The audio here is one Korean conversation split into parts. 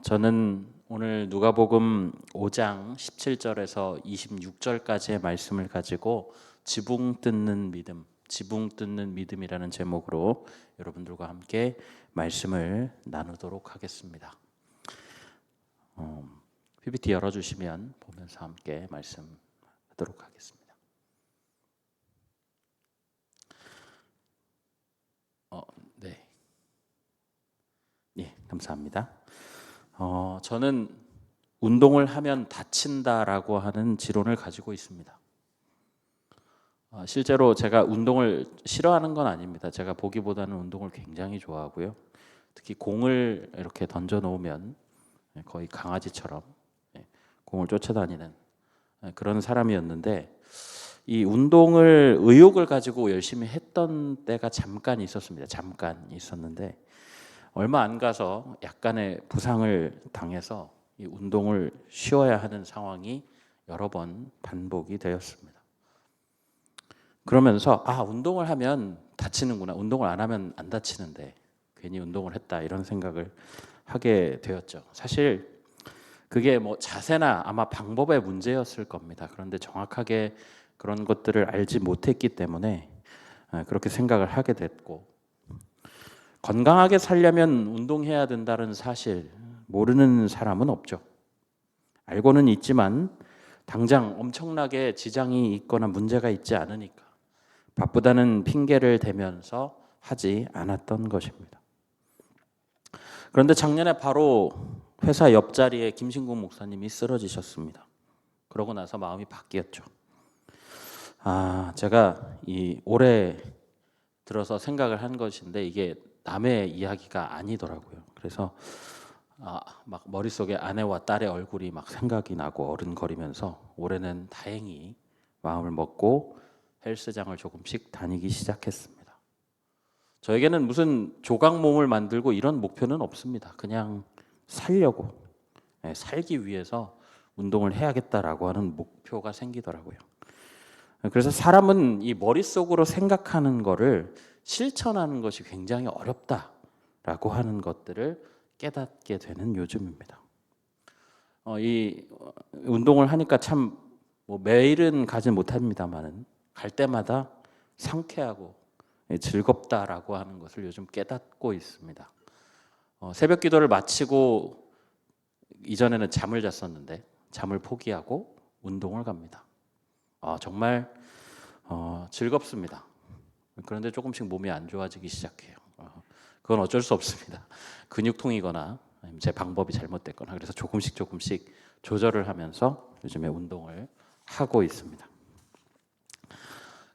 저는 오늘 누가복음 5장 17절에서 26절까지의 말씀을 가지고 지붕 뜯는 믿음이라는 제목으로 여러분들과 함께 말씀을 나누도록 하겠습니다. PPT 열어주시면 보면서 함께 말씀하도록 하겠습니다. 네. 예, 감사합니다. 저는 운동을 하면 다친다라고 하는 지론을 가지고 있습니다. 실제로 제가 운동을 싫어하는 건 아닙니다. 제가 보기보다는 운동을 굉장히 좋아하고요. 특히 공을 이렇게 던져 놓으면 거의 강아지처럼 공을 쫓아다니는 그런 사람이었는데, 이 운동을 의욕을 가지고 열심히 했던 때가 잠깐 있었는데 얼마 안 가서 약간의 부상을 당해서 이 운동을 쉬어야 하는 상황이 여러 번 반복이 되었습니다. 그러면서 운동을 하면 다치는구나, 운동을 안 하면 안 다치는데 괜히 운동을 했다, 이런 생각을 하게 되었죠. 사실 그게 자세나 아마 방법의 문제였을 겁니다. 그런데 정확하게 그런 것들을 알지 못했기 때문에 그렇게 생각을 하게 됐고, 건강하게 살려면 운동해야 된다는 사실 모르는 사람은 없죠. 알고는 있지만 당장 엄청나게 지장이 있거나 문제가 있지 않으니까 바쁘다는 핑계를 대면서 하지 않았던 것입니다. 그런데 작년에 바로 회사 옆자리에 김신국 목사님이 쓰러지셨습니다. 그러고 나서 마음이 바뀌었죠. 제가 올해 들어서 생각을 한 것인데 이게 남의 이야기가 아니더라고요. 그래서 막 머릿속에 아내와 딸의 얼굴이 막 생각이 나고 어른거리면서 올해는 다행히 마음을 먹고 헬스장을 조금씩 다니기 시작했습니다. 저에게는 무슨 조각 몸을 만들고 이런 목표는 없습니다. 그냥 살기 위해서 운동을 해야겠다라고 하는 목표가 생기더라고요. 그래서 사람은 이 머릿속으로 생각하는 거를 실천하는 것이 굉장히 어렵다라고 하는 것들을 깨닫게 되는 요즘입니다. 이 운동을 하니까 참 매일은 가지 못합니다만은 갈 때마다 상쾌하고 즐겁다라고 하는 것을 요즘 깨닫고 있습니다. 새벽 기도를 마치고 이전에는 잠을 잤었는데 잠을 포기하고 운동을 갑니다. 정말 즐겁습니다. 그런데 조금씩 몸이 안 좋아지기 시작해요. 그건 어쩔 수 없습니다. 근육통이거나 제 방법이 잘못됐거나, 그래서 조금씩 조절을 하면서 요즘에 운동을 하고 있습니다.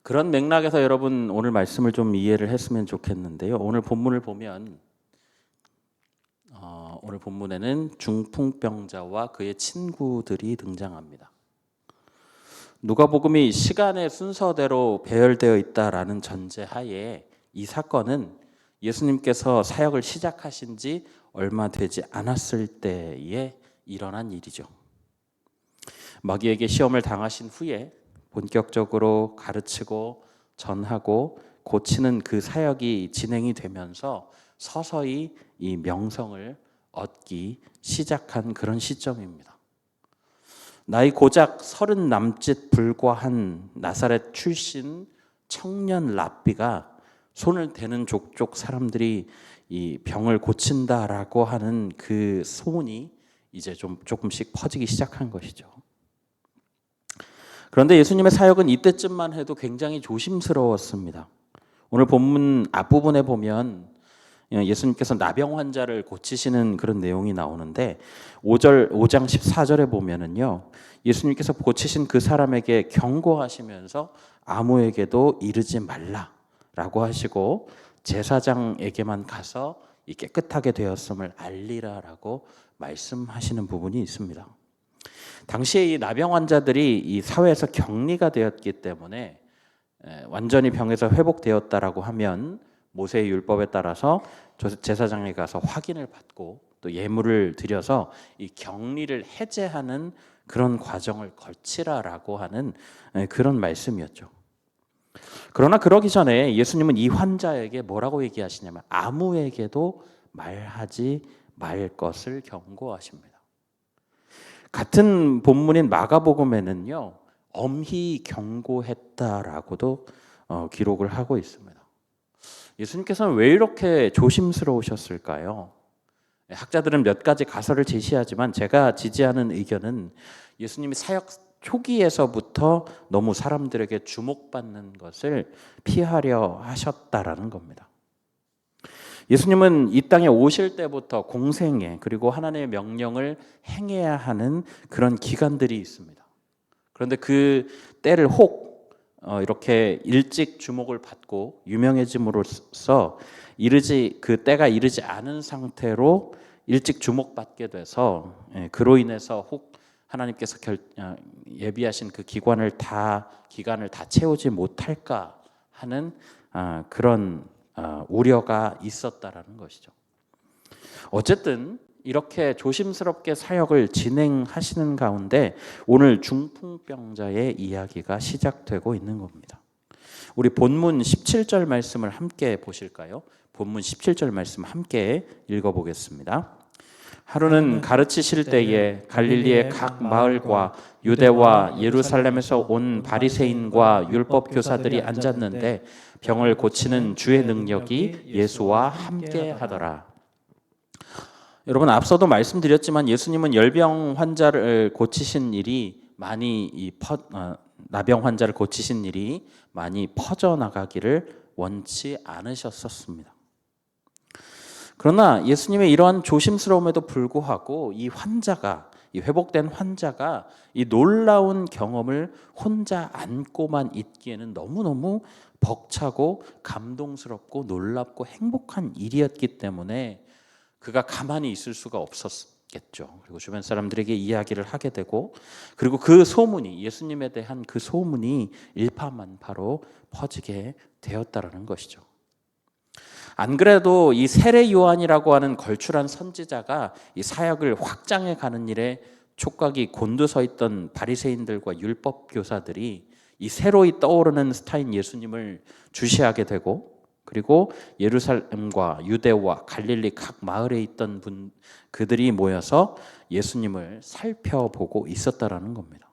그런 맥락에서 여러분 오늘 말씀을 좀 이해를 했으면 좋겠는데요. 오늘 본문을 보면 오늘 본문에는 중풍병자와 그의 친구들이 등장합니다. 누가복음이 시간의 순서대로 배열되어 있다라는 전제하에 이 사건은 예수님께서 사역을 시작하신 지 얼마 되지 않았을 때에 일어난 일이죠. 마귀에게 시험을 당하신 후에 본격적으로 가르치고 전하고 고치는 그 사역이 진행이 되면서 서서히 이 명성을 얻기 시작한 그런 시점입니다. 나이 고작 30 남짓 불과한 나사렛 출신 청년 랍비가 손을 대는 족족 사람들이 이 병을 고친다라고 하는 그 소문이 이제 좀 조금씩 퍼지기 시작한 것이죠. 그런데 예수님의 사역은 이때쯤만 해도 굉장히 조심스러웠습니다. 오늘 본문 앞부분에 보면 예수님께서 나병 환자를 고치시는 그런 내용이 나오는데 5장 14절에 보면은요, 예수님께서 고치신 그 사람에게 경고하시면서 아무에게도 이르지 말라라고 하시고 제사장에게만 가서 이 깨끗하게 되었음을 알리라라고 말씀하시는 부분이 있습니다. 당시에 이 나병 환자들이 이 사회에서 격리가 되었기 때문에 완전히 병에서 회복되었다라고 하면 모세의 율법에 따라서 제사장에 가서 확인을 받고 또 예물을 드려서 이 격리를 해제하는 그런 과정을 거치라라고 하는 그런 말씀이었죠. 그러나 그러기 전에 예수님은 이 환자에게 뭐라고 얘기하시냐면 아무에게도 말하지 말 것을 경고하십니다. 같은 본문인 마가복음에는요, 엄히 경고했다라고도 기록을 하고 있습니다. 예수님께서는 왜 이렇게 조심스러우셨을까요? 학자들은 몇 가지 가설을 제시하지만 제가 지지하는 의견은 예수님이 사역 초기에서부터 너무 사람들에게 주목받는 것을 피하려 하셨다라는 겁니다. 예수님은 이 땅에 오실 때부터 공생애 그리고 하나님의 명령을 행해야 하는 그런 기간들이 있습니다. 그런데 그 때를 혹 이렇게 일찍 주목을 받고 유명해짐으로써 그 때가 이르지 않은 상태로 일찍 주목받게 돼서 그로 인해서 혹 하나님께서 예비하신 그 기간을 다 채우지 못할까 하는 그런 우려가 있었다라는 것이죠. 어쨌든 이렇게 조심스럽게 사역을 진행하시는 가운데 오늘 중풍병자의 이야기가 시작되고 있는 겁니다. 우리 본문 17절 말씀을 함께 보실까요? 본문 17절 말씀 함께 읽어보겠습니다. 하루는 가르치실 때에 갈릴리의 각 마을과 유대와 예루살렘에서 온 바리새인과 율법 교사들이 앉았는데 병을 고치는 주의 능력이 예수와 함께 하더라. 여러분, 앞서도 말씀드렸지만 예수님은 열병 환자를 고치신 일이 나병 환자를 고치신 일이 많이 퍼져나가기를 원치 않으셨었습니다. 그러나 예수님의 이러한 조심스러움에도 불구하고 이 회복된 환자가 이 놀라운 경험을 혼자 안고만 있기에는 너무너무 벅차고 감동스럽고 놀랍고 행복한 일이었기 때문에 그가 가만히 있을 수가 없었겠죠. 그리고 주변 사람들에게 이야기를 하게 되고, 그리고 그 소문이, 예수님에 대한 그 소문이 일파만파로 퍼지게 되었다라는 것이죠. 안 그래도 이 세례 요한이라고 하는 걸출한 선지자가 이 사역을 확장해 가는 일에 촉각이 곤두서 있던 바리새인들과 율법 교사들이 이 새로이 떠오르는 스타인 예수님을 주시하게 되고, 그리고 예루살렘과 유대와 갈릴리 각 마을에 있던 그들이 모여서 예수님을 살펴보고 있었다라는 겁니다.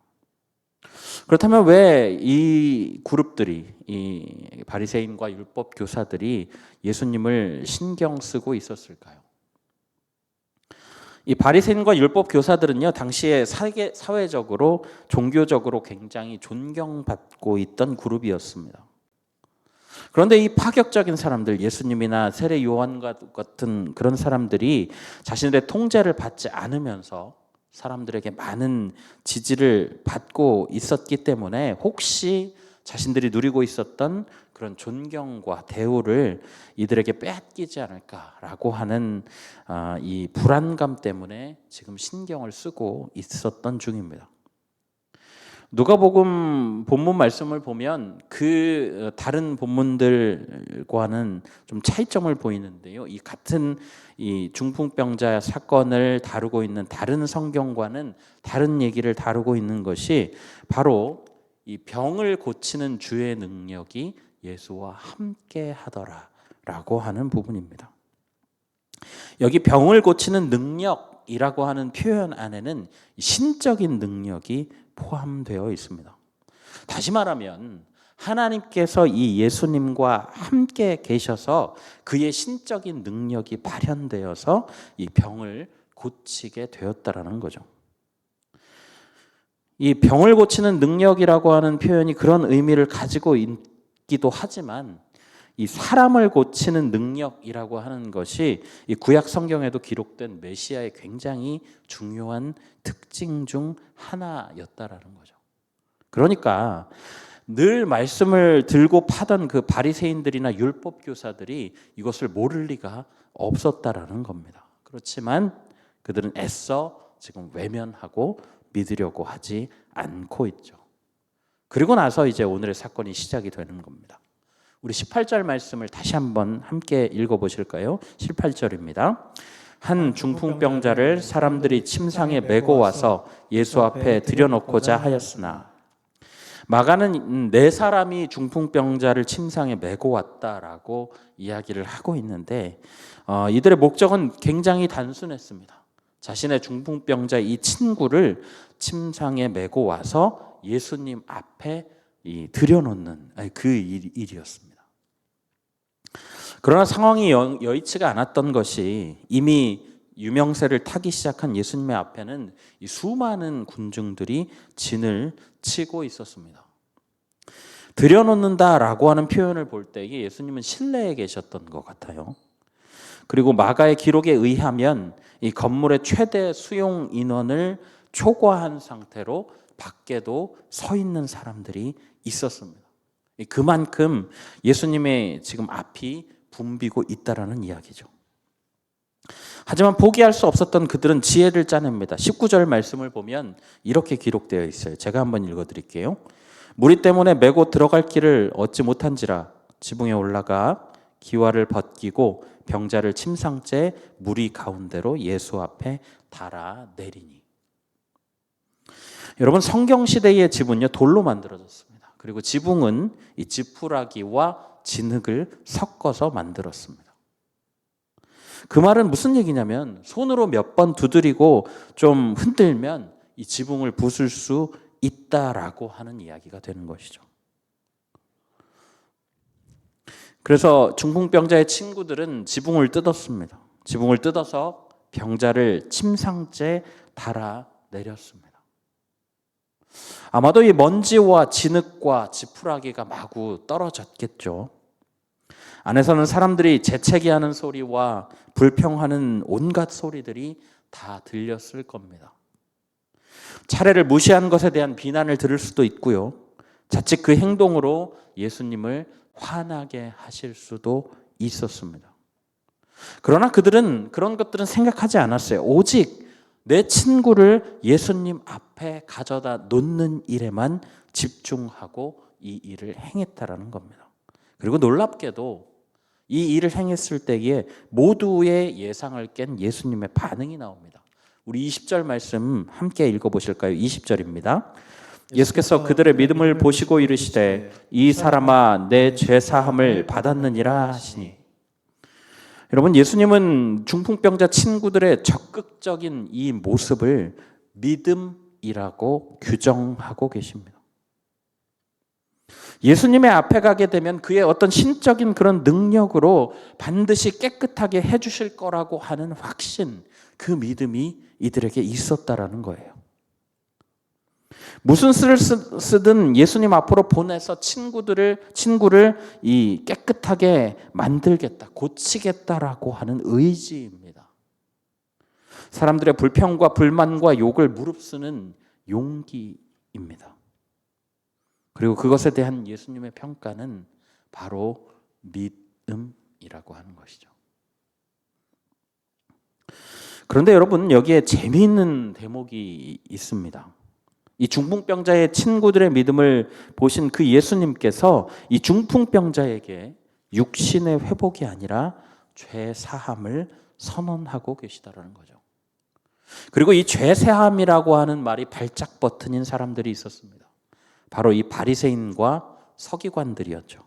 그렇다면 왜 이 그룹들이, 이 바리새인과 율법 교사들이 예수님을 신경 쓰고 있었을까요? 이 바리새인과 율법 교사들은요, 당시에 사회적으로 종교적으로 굉장히 존경받고 있던 그룹이었습니다. 그런데 이 파격적인 사람들, 예수님이나 세례 요한과 같은 그런 사람들이 자신들의 통제를 받지 않으면서 사람들에게 많은 지지를 받고 있었기 때문에 혹시 자신들이 누리고 있었던 그런 존경과 대우를 이들에게 빼앗기지 않을까라고 하는 이 불안감 때문에 지금 신경을 쓰고 있었던 중입니다. 누가복음 본문 말씀을 보면 그 다른 본문들과는 좀 차이점을 보이는데요. 이 같은 이 중풍병자 사건을 다루고 있는 다른 성경과는 다른 얘기를 다루고 있는 것이 바로 이 병을 고치는 주의 능력이 예수와 함께 하더라라고 하는 부분입니다. 여기 병을 고치는 능력이라고 하는 표현 안에는 신적인 능력이 포함되어 있습니다. 다시 말하면 하나님께서 이 예수님과 함께 계셔서 그의 신적인 능력이 발현되어서 이 병을 고치게 되었다라는 거죠. 이 병을 고치는 능력이라고 하는 표현이 그런 의미를 가지고 있기도 하지만 이 사람을 고치는 능력이라고 하는 것이 이 구약 성경에도 기록된 메시아의 굉장히 중요한 특징 중 하나였다라는 거죠. 그러니까 늘 말씀을 들고 파던 그 바리새인들이나 율법 교사들이 이것을 모를 리가 없었다라는 겁니다. 그렇지만 그들은 애써 지금 외면하고 믿으려고 하지 않고 있죠. 그리고 나서 이제 오늘의 사건이 시작이 되는 겁니다. 우리 18절 말씀을 다시 한번 함께 읽어보실까요? 18절입니다. 한 중풍병자를 사람들이 침상에 메고 와서 예수 앞에 들여놓고자 하였으나, 마가는 네 사람이 중풍병자를 침상에 메고 왔다라고 이야기를 하고 있는데 이들의 목적은 굉장히 단순했습니다. 자신의 중풍병자 이 친구를 침상에 메고 와서 예수님 앞에 들여놓는 그 일이었습니다. 그러나 상황이 여의치가 않았던 것이 이미 유명세를 타기 시작한 예수님의 앞에는 이 수많은 군중들이 진을 치고 있었습니다. 들여놓는다라고 하는 표현을 볼 때 예수님은 실내에 계셨던 것 같아요. 그리고 마가의 기록에 의하면 이 건물의 최대 수용 인원을 초과한 상태로 밖에도 서 있는 사람들이 있었습니다. 그만큼 예수님의 지금 앞이 붐비고 있다라는 이야기죠. 하지만 포기할 수 없었던 그들은 지혜를 짜냅니다. 19절 말씀을 보면 이렇게 기록되어 있어요. 제가 한번 읽어드릴게요. 무리 때문에 메고 들어갈 길을 얻지 못한지라 지붕에 올라가 기와를 벗기고 병자를 침상째 무리 가운데로 예수 앞에 달아내리니. 여러분, 성경 시대의 집은요 돌로 만들어졌습니다. 그리고 지붕은 이 지푸라기와 진흙을 섞어서 만들었습니다. 그 말은 무슨 얘기냐면 손으로 몇 번 두드리고 좀 흔들면 이 지붕을 부술 수 있다라고 하는 이야기가 되는 것이죠. 그래서 중풍병자의 친구들은 지붕을 뜯었습니다. 지붕을 뜯어서 병자를 침상째 달아내렸습니다. 아마도 이 먼지와 진흙과 지푸라기가 마구 떨어졌겠죠. 안에서는 사람들이 재채기하는 소리와 불평하는 온갖 소리들이 다 들렸을 겁니다. 차례를 무시한 것에 대한 비난을 들을 수도 있고요. 자칫 그 행동으로 예수님을 화나게 하실 수도 있었습니다. 그러나 그들은 그런 것들은 생각하지 않았어요. 오직 내 친구를 예수님 앞에 가져다 놓는 일에만 집중하고 이 일을 행했다라는 겁니다. 그리고 놀랍게도 이 일을 행했을 때에 모두의 예상을 깬 예수님의 반응이 나옵니다. 우리 20절 말씀 함께 읽어보실까요? 20절입니다. 예수께서 그들의 믿음을 보시고 이르시되 이 사람아 내 죄사함을 받았느니라 하시니. 여러분, 예수님은 중풍병자 친구들의 적극적인 이 모습을 믿음이라고 규정하고 계십니다. 예수님의 앞에 가게 되면 그의 어떤 신적인 그런 능력으로 반드시 깨끗하게 해주실 거라고 하는 확신, 그 믿음이 이들에게 있었다라는 거예요. 무슨 수를 쓰든 예수님 앞으로 보내서 친구를 이 깨끗하게 만들겠다, 고치겠다라고 하는 의지입니다. 사람들의 불평과 불만과 욕을 무릅쓰는 용기입니다. 그리고 그것에 대한 예수님의 평가는 바로 믿음이라고 하는 것이죠. 그런데 여러분, 여기에 재미있는 대목이 있습니다. 이 중풍병자의 친구들의 믿음을 보신 그 예수님께서 이 중풍병자에게 육신의 회복이 아니라 죄 사함을 선언하고 계시다라는 거죠. 그리고 이 죄 사함이라고 하는 말이 발작 버튼인 사람들이 있었습니다. 바로 이 바리새인과 서기관들이었죠.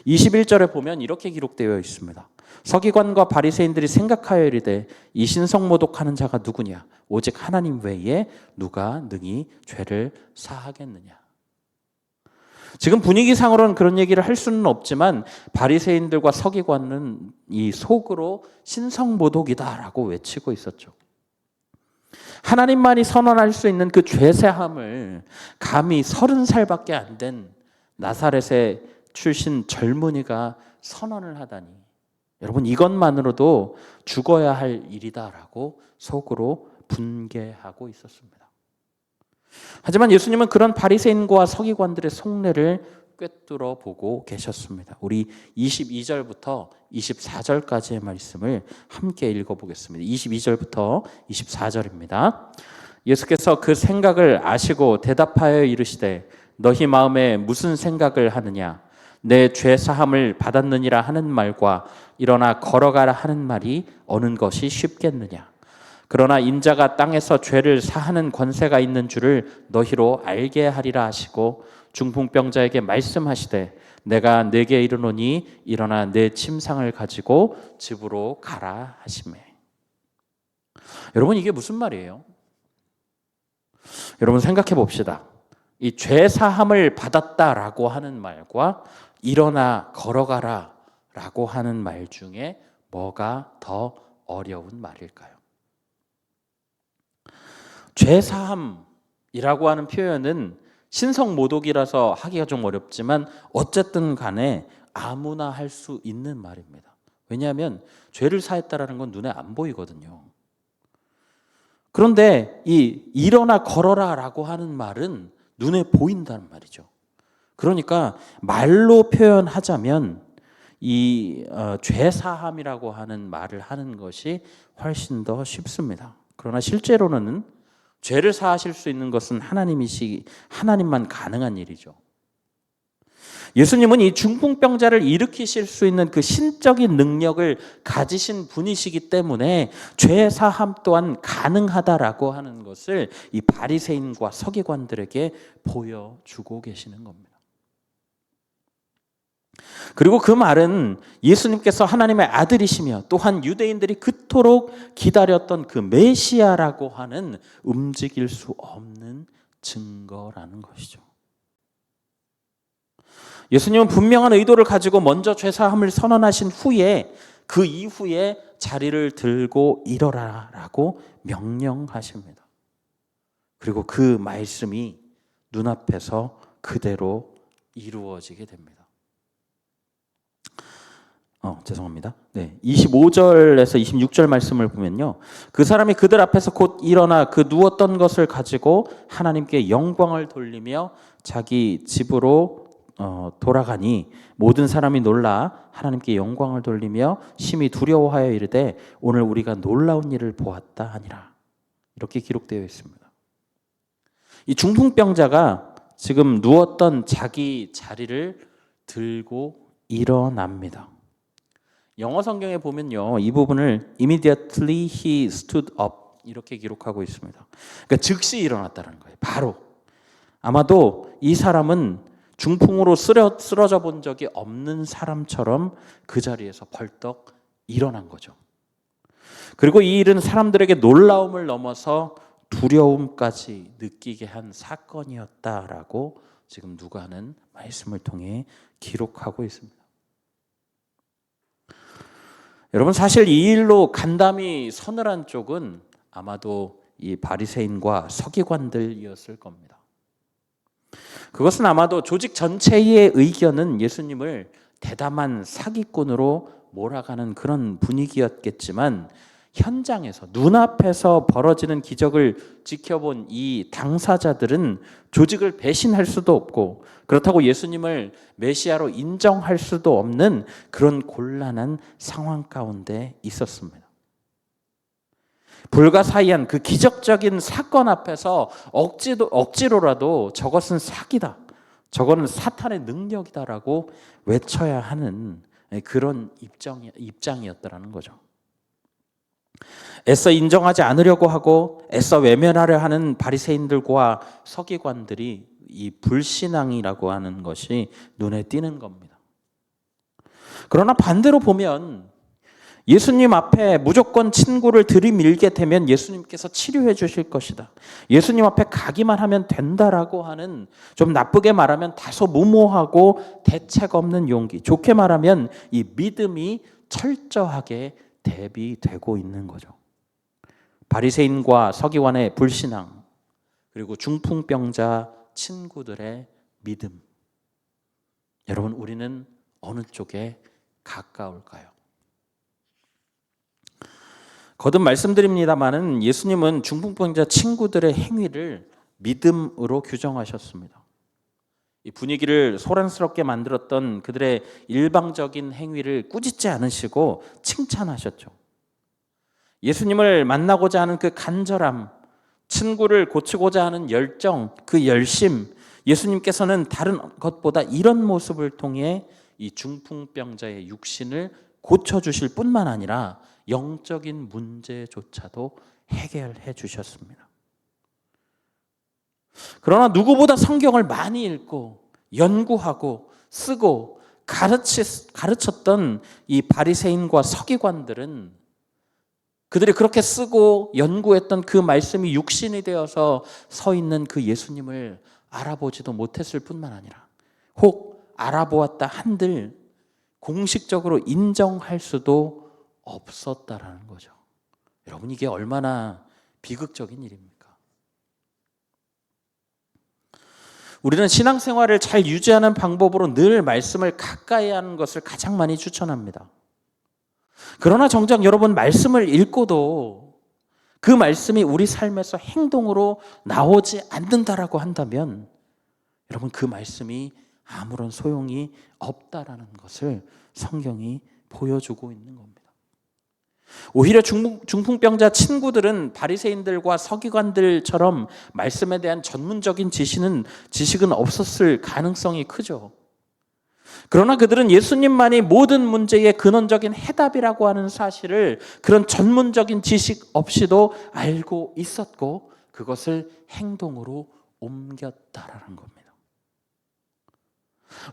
21절에 보면 이렇게 기록되어 있습니다. 서기관과 바리새인들이 생각하여 이르되 이 신성모독하는 자가 누구냐? 오직 하나님 외에 누가 능히 죄를 사하겠느냐? 지금 분위기상으로는 그런 얘기를 할 수는 없지만 바리새인들과 서기관은 이 속으로 신성모독이다라고 외치고 있었죠. 하나님만이 선언할 수 있는 그 죄사함을 감히 30살밖에 안 된 나사렛의 출신 젊은이가 선언을 하다니, 여러분, 이것만으로도 죽어야 할 일이다라고 속으로 분개하고 있었습니다. 하지만 예수님은 그런 바리새인과 서기관들의 속내를 꿰뚫어 보고 계셨습니다. 우리 22절부터 24절까지의 말씀을 함께 읽어보겠습니다. 22절부터 24절입니다. 예수께서 그 생각을 아시고 대답하여 이르시되 너희 마음에 무슨 생각을 하느냐? 내 죄 사함을 받았느니라 하는 말과 일어나 걸어가라 하는 말이 어느 것이 쉽겠느냐? 그러나 인자가 땅에서 죄를 사하는 권세가 있는 줄을 너희로 알게 하리라 하시고 중풍병자에게 말씀하시되 내가 네게 이르노니 일어나 내 침상을 가지고 집으로 가라 하시매. 여러분, 이게 무슨 말이에요? 여러분, 생각해 봅시다. 이 죄 사함을 받았다라고 하는 말과 일어나 걸어가라 라고 하는 말 중에 뭐가 더 어려운 말일까요? 죄 사함이라고 하는 표현은 신성모독이라서 하기가 좀 어렵지만 어쨌든 간에 아무나 할 수 있는 말입니다. 왜냐하면 죄를 사했다라는 건 눈에 안 보이거든요. 그런데 이 일어나 걸어라라고 하는 말은 눈에 보인다는 말이죠. 그러니까 말로 표현하자면 이 죄사함이라고 하는 말을 하는 것이 훨씬 더 쉽습니다. 그러나 실제로는 죄를 사하실 수 있는 것은 하나님만 가능한 일이죠. 예수님은 이 중풍병자를 일으키실 수 있는 그 신적인 능력을 가지신 분이시기 때문에 죄 사함 또한 가능하다라고 하는 것을 이 바리새인과 서기관들에게 보여주고 계시는 겁니다. 그리고 그 말은 예수님께서 하나님의 아들이시며 또한 유대인들이 그토록 기다렸던 그 메시아라고 하는 움직일 수 없는 증거라는 것이죠. 예수님은 분명한 의도를 가지고 먼저 죄사함을 선언하신 후에 그 이후에 자리를 들고 일어나라고 명령하십니다. 그리고 그 말씀이 눈앞에서 그대로 이루어지게 됩니다. 죄송합니다. 25절에서 26절 말씀을 보면요. 그 사람이 그들 앞에서 곧 일어나 그 누웠던 것을 가지고 하나님께 영광을 돌리며 자기 집으로 돌아가니 모든 사람이 놀라 하나님께 영광을 돌리며 심히 두려워하여 이르되 오늘 우리가 놀라운 일을 보았다 하니라. 이렇게 기록되어 있습니다. 이 중풍병자가 지금 누웠던 자기 자리를 들고 일어납니다. 영어 성경에 보면요, 이 부분을 immediately he stood up 이렇게 기록하고 있습니다. 그러니까 즉시 일어났다는 거예요. 바로. 아마도 이 사람은 중풍으로 쓰러져 본 적이 없는 사람처럼 그 자리에서 벌떡 일어난 거죠. 그리고 이 일은 사람들에게 놀라움을 넘어서 두려움까지 느끼게 한 사건이었다라고 지금 누가는 말씀을 통해 기록하고 있습니다. 여러분, 사실 이 일로 간담이 서늘한 쪽은 아마도 이 바리새인과 서기관들이었을 겁니다. 그것은 아마도 조직 전체의 의견은 예수님을 대담한 사기꾼으로 몰아가는 그런 분위기였겠지만 현장에서 눈앞에서 벌어지는 기적을 지켜본 이 당사자들은 조직을 배신할 수도 없고 그렇다고 예수님을 메시아로 인정할 수도 없는 그런 곤란한 상황 가운데 있었습니다. 불가사의한 그 기적적인 사건 앞에서 억지로라도 저것은 사기다, 저거는 사탄의 능력이다라고 외쳐야 하는 그런 입장이었다라는 거죠. 애써 인정하지 않으려고 하고 애써 외면하려 하는 바리새인들과 서기관들이 이 불신앙이라고 하는 것이 눈에 띄는 겁니다. 그러나 반대로 보면 예수님 앞에 무조건 친구를 들이밀게 되면 예수님께서 치료해 주실 것이다, 예수님 앞에 가기만 하면 된다라고 하는, 좀 나쁘게 말하면 다소 무모하고 대책 없는 용기, 좋게 말하면 이 믿음이 철저하게 대비되고 있는 거죠. 바리새인과 서기관의 불신앙, 그리고 중풍병자 친구들의 믿음. 여러분, 우리는 어느 쪽에 가까울까요? 거듭 말씀드립니다마는 예수님은 중풍병자 친구들의 행위를 믿음으로 규정하셨습니다. 이 분위기를 소란스럽게 만들었던 그들의 일방적인 행위를 꾸짖지 않으시고 칭찬하셨죠. 예수님을 만나고자 하는 그 간절함, 친구를 고치고자 하는 열정, 그 열심, 예수님께서는 다른 것보다 이런 모습을 통해 이 중풍병자의 육신을 고쳐주실 뿐만 아니라 영적인 문제조차도 해결해 주셨습니다. 그러나 누구보다 성경을 많이 읽고 연구하고 쓰고 가르쳤던 이 바리새인과 서기관들은 그들이 그렇게 쓰고 연구했던 그 말씀이 육신이 되어서 서 있는 그 예수님을 알아보지도 못했을 뿐만 아니라 혹 알아보았다 한들 공식적으로 인정할 수도 없었다라는 거죠. 여러분, 이게 얼마나 비극적인 일입니까? 우리는 신앙생활을 잘 유지하는 방법으로 늘 말씀을 가까이 하는 것을 가장 많이 추천합니다. 그러나 정작 여러분, 말씀을 읽고도 그 말씀이 우리 삶에서 행동으로 나오지 않는다라고 한다면 여러분, 그 말씀이 아무런 소용이 없다라는 것을 성경이 보여주고 있는 겁니다. 오히려 중풍병자 친구들은 바리새인들과 서기관들처럼 말씀에 대한 전문적인 지식은 없었을 가능성이 크죠. 그러나 그들은 예수님만이 모든 문제의 근원적인 해답이라고 하는 사실을 그런 전문적인 지식 없이도 알고 있었고 그것을 행동으로 옮겼다라는 겁니다.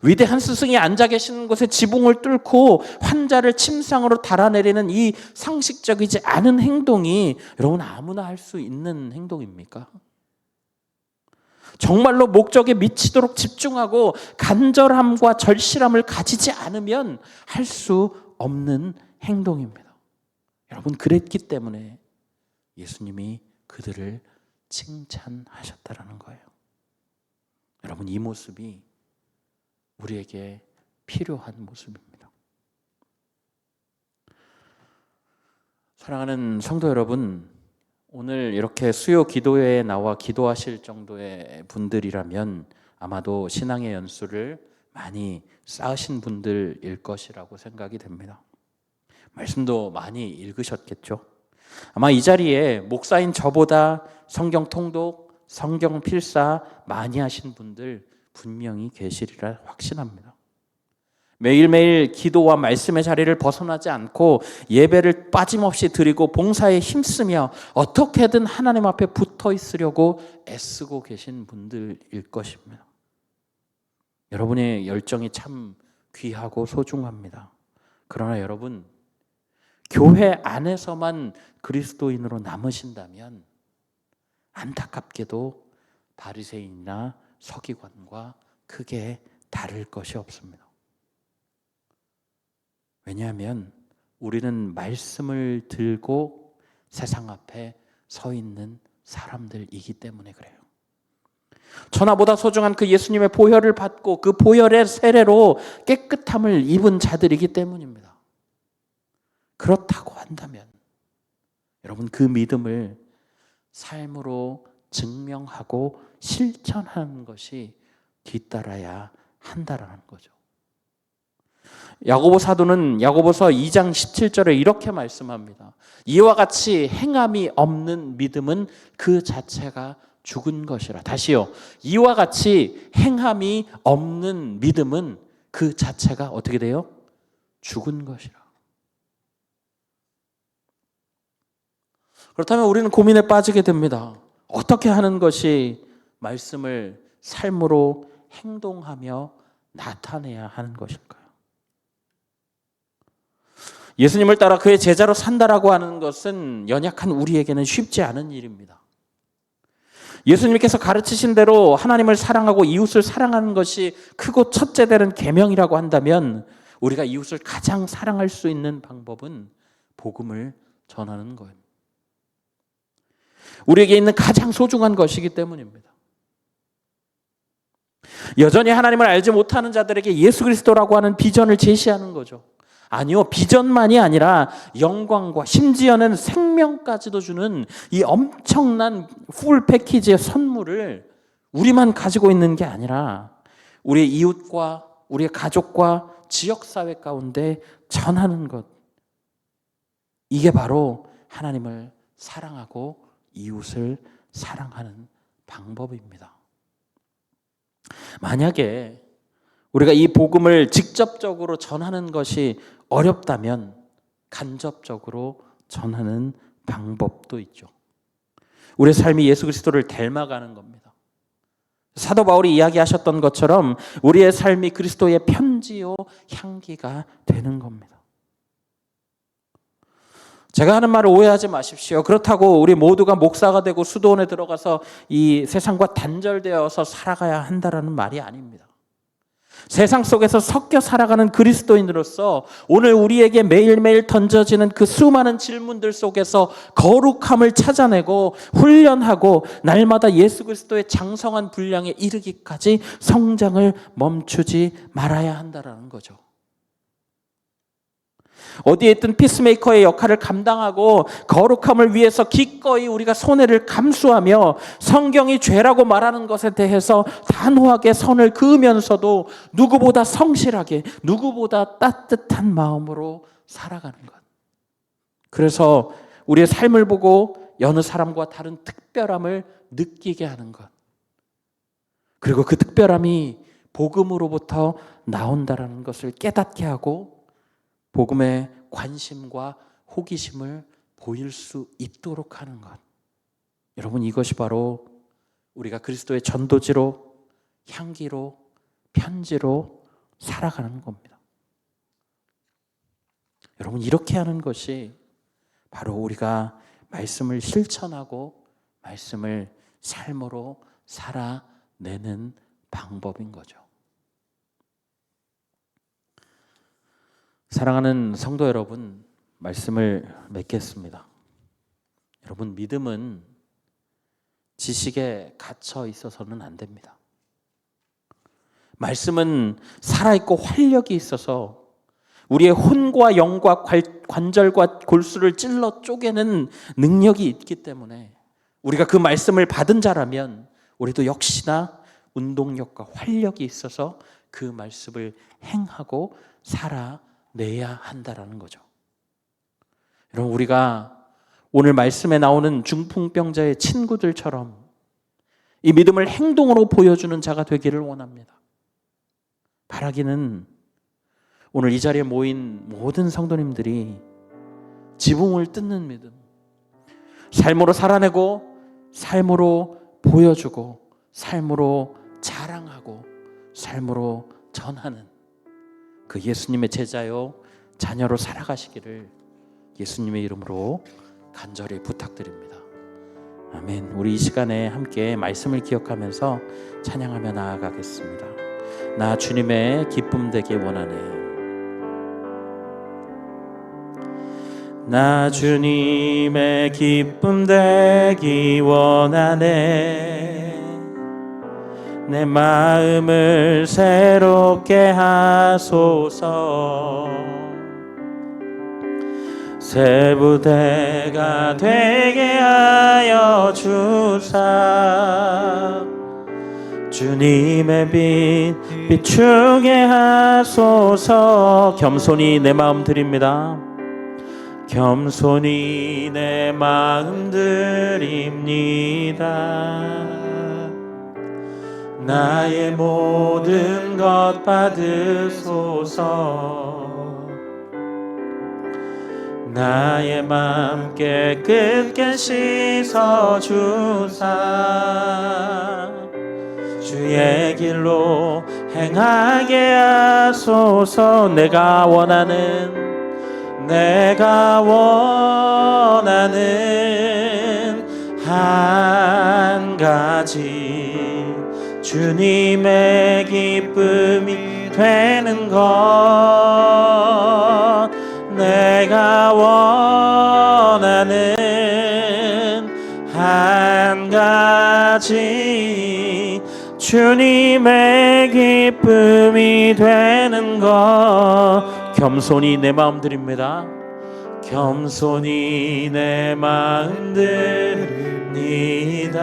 위대한 스승이 앉아 계시는 곳에 지붕을 뚫고 환자를 침상으로 달아내리는 이 상식적이지 않은 행동이 여러분, 아무나 할 수 있는 행동입니까? 정말로 목적에 미치도록 집중하고 간절함과 절실함을 가지지 않으면 할 수 없는 행동입니다. 여러분, 그랬기 때문에 예수님이 그들을 칭찬하셨다라는 거예요. 여러분, 이 모습이 우리에게 필요한 모습입니다. 사랑하는 성도 여러분, 오늘 이렇게 수요 기도회에 나와 기도하실 정도의 분들이라면 아마도 신앙의 연수를 많이 쌓으신 분들일 것이라고 생각이 됩니다. 말씀도 많이 읽으셨겠죠. 아마 이 자리에 목사인 저보다 성경 통독, 성경 필사 많이 하신 분들 분명히 계시리라 확신합니다. 매일매일 기도와 말씀의 자리를 벗어나지 않고 예배를 빠짐없이 드리고 봉사에 힘쓰며 어떻게든 하나님 앞에 붙어 있으려고 애쓰고 계신 분들일 것입니다. 여러분의 열정이 참 귀하고 소중합니다. 그러나 여러분, 교회 안에서만 그리스도인으로 남으신다면 안타깝게도 바리새인이나 서기관과 크게 다를 것이 없습니다. 왜냐하면 우리는 말씀을 들고 세상 앞에 서 있는 사람들이기 때문에 그래요. 천하보다 소중한 그 예수님의 보혈을 받고 그 보혈의 세례로 깨끗함을 입은 자들이기 때문입니다. 그렇다고 한다면 여러분, 그 믿음을 삶으로 증명하고 실천하는 것이 뒤따라야 한다라는 거죠. 야고보 사도는 야고보서 2장 17절에 이렇게 말씀합니다. 이와 같이 행함이 없는 믿음은 그 자체가 죽은 것이라. 다시요. 이와 같이 행함이 없는 믿음은 그 자체가 어떻게 돼요? 죽은 것이라. 그렇다면 우리는 고민에 빠지게 됩니다. 어떻게 하는 것이 말씀을 삶으로 행동하며 나타내야 하는 것일까요? 예수님을 따라 그의 제자로 산다라고 하는 것은 연약한 우리에게는 쉽지 않은 일입니다. 예수님께서 가르치신 대로 하나님을 사랑하고 이웃을 사랑하는 것이 크고 첫째 되는 계명이라고 한다면 우리가 이웃을 가장 사랑할 수 있는 방법은 복음을 전하는 거예요. 우리에게 있는 가장 소중한 것이기 때문입니다. 여전히 하나님을 알지 못하는 자들에게 예수 그리스도라고 하는 비전을 제시하는 거죠. 아니요, 비전만이 아니라 영광과 심지어는 생명까지도 주는 이 엄청난 풀 패키지의 선물을 우리만 가지고 있는 게 아니라 우리의 이웃과 우리의 가족과 지역사회 가운데 전하는 것. 이게 바로 하나님을 사랑하고 이웃을 사랑하는 방법입니다. 만약에 우리가 이 복음을 직접적으로 전하는 것이 어렵다면 간접적으로 전하는 방법도 있죠. 우리의 삶이 예수 그리스도를 닮아가는 겁니다. 사도 바울이 이야기하셨던 것처럼 우리의 삶이 그리스도의 편지요 향기가 되는 겁니다. 제가 하는 말을 오해하지 마십시오. 그렇다고 우리 모두가 목사가 되고 수도원에 들어가서 이 세상과 단절되어서 살아가야 한다라는 말이 아닙니다. 세상 속에서 섞여 살아가는 그리스도인으로서 오늘 우리에게 매일매일 던져지는 그 수많은 질문들 속에서 거룩함을 찾아내고 훈련하고 날마다 예수 그리스도의 장성한 분량에 이르기까지 성장을 멈추지 말아야 한다라는 거죠. 어디에 있든 피스메이커의 역할을 감당하고 거룩함을 위해서 기꺼이 우리가 손해를 감수하며 성경이 죄라고 말하는 것에 대해서 단호하게 선을 그으면서도 누구보다 성실하게, 누구보다 따뜻한 마음으로 살아가는 것. 그래서 우리의 삶을 보고 여느 사람과 다른 특별함을 느끼게 하는 것. 그리고 그 특별함이 복음으로부터 나온다라는 것을 깨닫게 하고 복음의 관심과 호기심을 보일 수 있도록 하는 것. 여러분, 이것이 바로 우리가 그리스도의 전도지로, 향기로, 편지로 살아가는 겁니다. 여러분, 이렇게 하는 것이 바로 우리가 말씀을 실천하고 말씀을 삶으로 살아내는 방법인 거죠. 사랑하는 성도 여러분, 말씀을 맺겠습니다. 여러분, 믿음은 지식에 갇혀 있어서는 안 됩니다. 말씀은 살아있고 활력이 있어서 우리의 혼과 영과 관절과 골수를 찔러 쪼개는 능력이 있기 때문에 우리가 그 말씀을 받은 자라면 우리도 역시나 운동력과 활력이 있어서 그 말씀을 행하고 살아내야 한다라는 거죠. 여러분, 우리가 오늘 말씀에 나오는 중풍병자의 친구들처럼 이 믿음을 행동으로 보여주는 자가 되기를 원합니다. 바라기는 오늘 이 자리에 모인 모든 성도님들이 지붕을 뜯는 믿음, 삶으로 살아내고 삶으로 보여주고 삶으로 자랑하고 삶으로 전하는 그 예수님의 제자요 자녀로 살아가시기를 예수님의 이름으로 간절히 부탁드립니다. 아멘. 우리 이 시간에 함께 말씀을 기억하면서 찬양하며 나아가겠습니다. 나 주님의 기쁨 되기 원하네. 나 주님의 기쁨 되기 원하네. 내 마음을 새롭게 하소서. 새 부대가 되게 하여 주사. 주님의 빛 비추게 하소서. 겸손히 내 마음 드립니다. 겸손히 내 마음 드립니다. 나의 모든 것 받으소서. 나의 맘 깨끗게 씻어주사. 주의 길로 행하게 하소서. 내가 원하는 한 가지 주님의 기쁨이 되는 것. 내가 원하는 한 가지 주님의 기쁨이 되는 것. 겸손히 내 마음 드립니다. 겸손히 내 마음 드립니다.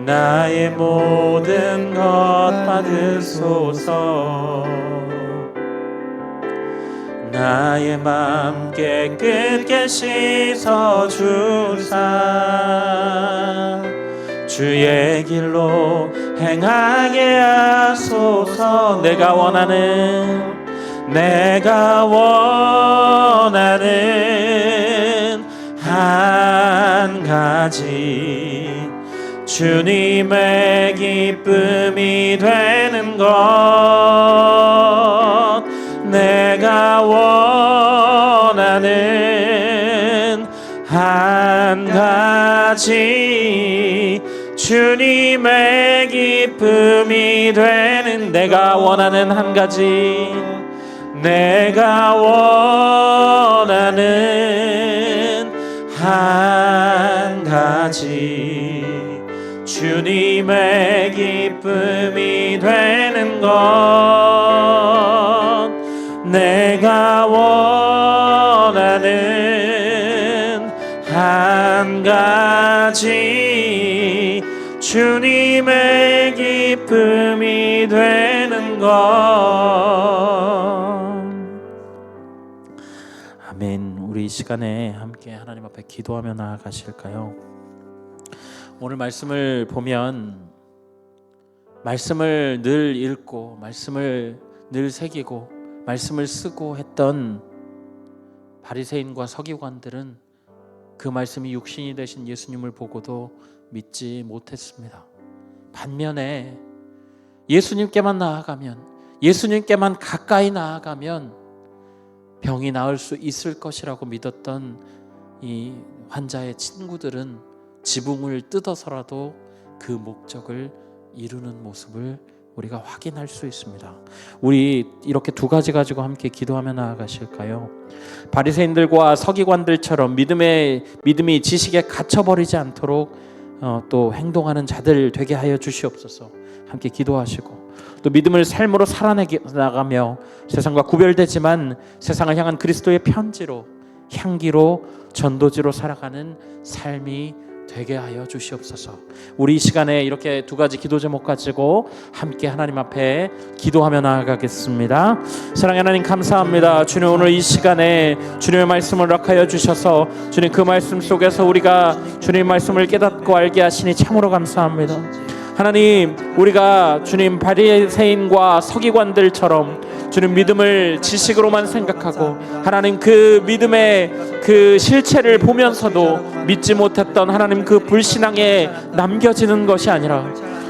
나의 모든 것 받으소서. 나의 맘 깨끗게 씻어주사. 주의 길로 행하게 하소서. 내가 원하는 한 가지, 주님의 기쁨이 되는 것. 내가 원하는 한 가지, 주님의 기쁨이 되는. 내가 원하는 한 가지, 내가 원하는 한 가지, 주님의 기쁨이 되는 것. 내가 원하는 한 가지, 주님의 기쁨이 되는 것. 아멘. 우리 이 시간에 함께 하나님 앞에 기도하며 나아가실까요? 오늘 말씀을 보면 말씀을 늘 읽고 말씀을 늘 새기고 말씀을 쓰고 했던 바리새인과 서기관들은 그 말씀이 육신이 되신 예수님을 보고도 믿지 못했습니다. 반면에 예수님께만 나아가면, 예수님께만 가까이 나아가면 병이 나을 수 있을 것이라고 믿었던 이 환자의 친구들은 지붕을 뜯어서라도 그 목적을 이루는 모습을 우리가 확인할 수 있습니다. 우리 이렇게 두 가지 가지고 함께 기도하며 나아가실까요? 바리새인들과 서기관들처럼 믿음이 지식에 갇혀버리지 않도록 또 행동하는 자들 되게 하여 주시옵소서. 함께 기도하시고 또 믿음을 삶으로 살아나가며 세상과 구별되지만 세상을 향한 그리스도의 편지로, 향기로, 전도지로 살아가는 삶이 되게 하여 주시옵소서. 우리 이 시간에 이렇게 두 가지 기도 제목 가지고 함께 하나님 앞에 기도하며 나아가겠습니다. 사랑하는 하나님 감사합니다. 주님, 오늘 이 시간에 주님의 말씀을 허락하여 주셔서 주님 그 말씀 속에서 우리가 주님의 말씀을 깨닫고 알게 하시니 참으로 감사합니다. 하나님, 우리가 주님 바리새인과 서기관들처럼 주님 믿음을 지식으로만 생각하고 하나님 그 믿음의 그 실체를 보면서도 믿지 못했던 하나님 그 불신앙에 남겨지는 것이 아니라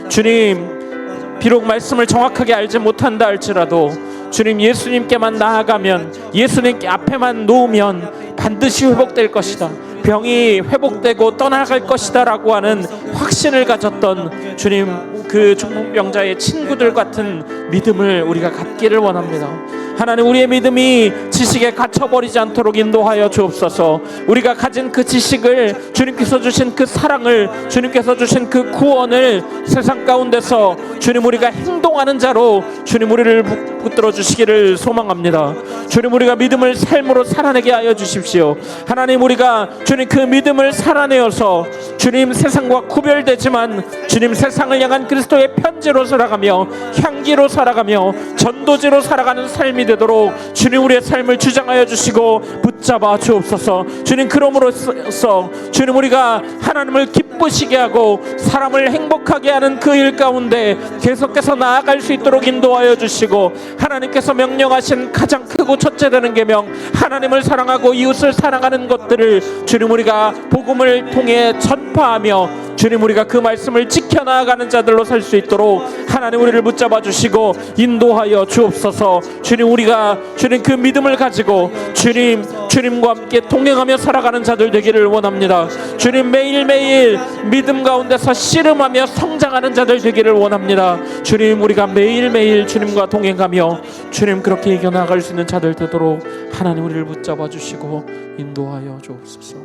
주님, 비록 말씀을 정확하게 알지 못한다 할지라도 주님 예수님께만 나아가면, 예수님께 앞에만 놓으면 반드시 회복될 것이다, 병이 회복되고 떠나갈 것이다 라고 하는 확신을 가졌던 주님 그 중풍병자의 친구들 같은 믿음을 우리가 갖기를 원합니다. 하나님, 우리의 믿음이 지식에 갇혀버리지 않도록 인도하여 주옵소서. 우리가 가진 그 지식을, 주님께서 주신 그 사랑을, 주님께서 주신 그 구원을 세상 가운데서 주님 우리가 행동하는 자로 주님 우리를 붙들어 주시기를 소망합니다. 주님, 우리가 믿음을 삶으로 살아내게 하여 주십시오. 하나님, 우리가 주님 그 믿음을 살아내어서 주님 세상과 구별되지만 주님 세상을 향한 그리스도의 편지로 살아가며 향기로 살아가며 전도지로 살아가는 삶이 되도록 주님 우리의 삶을 주장하여 주시고 붙잡아 주옵소서. 주님, 그러므로써 주님 우리가 하나님을 기쁘시게 하고 사람을 행복하게 하는 그 일 가운데 계속해서 나아갈 수 있도록 인도하여 주시고, 하나님께서 명령하신 가장 크고 첫째 되는 계명, 하나님을 사랑하고 이웃을 사랑하는 것들을 주님 우리가 복음을 통해 전파하며 주님 우리가 그 말씀을 지켜나가는 자들로 살 수 있도록 하나님 우리를 붙잡아 주시고 인도하여 주옵소서. 주님, 우리가 주님 그 믿음을 가지고 주님과 함께 동행하며 살아가는 자들 되기를 원합니다. 주님, 매일매일 믿음 가운데서 씨름하며 성장하는 자들 되기를 원합니다. 주님, 우리가 매일매일 주님과 동행하며 주님 그렇게 이겨나갈 수 있는 자들 되도록 하나님 우리를 붙잡아 주시고 인도하여 주옵소서.